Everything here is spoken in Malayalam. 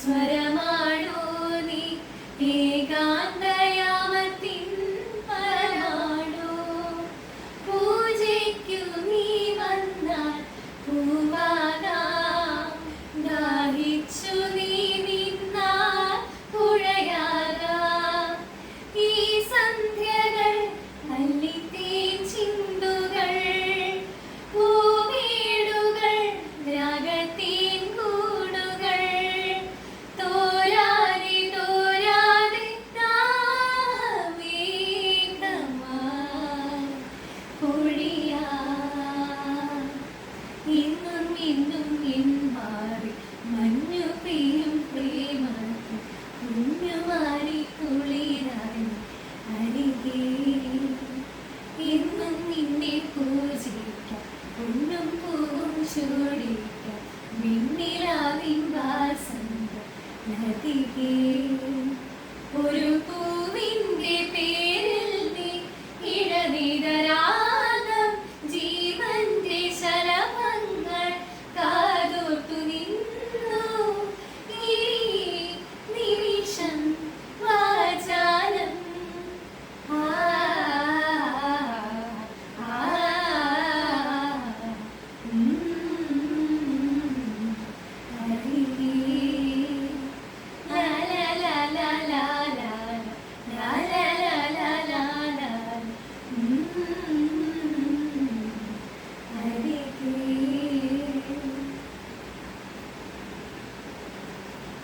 സ്വരമാണോ നീ ഏകാന്തയാമത്തിൻ പരമാണോ പൂജയ്ക്കു നീ വന്നാൽ പൂവാകാം ദാഹിച്ചു നീ നിന്നാൽ പുഴയാകാം ഈ സന്ധ്യകൾ അല്ലിത്തേൻ ചിന്തുകൾ പൂവീടുകൾ രാഗത്തേൻ കൂടുകൾ തോരാതെ തോരാതെ ദാഹമേഘമായി പൊഴിയാം ഇന്നും ഇന്നും എൻ മാറി മഞ്ഞു പെയ്യും പ്രേമത്തിൽ കുഞ്ഞുമാരി കുളിരായി അരികെ എന്നും നിന്നെ പൂജിക്കാം പൊന്നും പൂവും ചൂടിക്കാം വിണ്ണിലാവിൻ വാസന്ത നദികേ ഒരു പൂ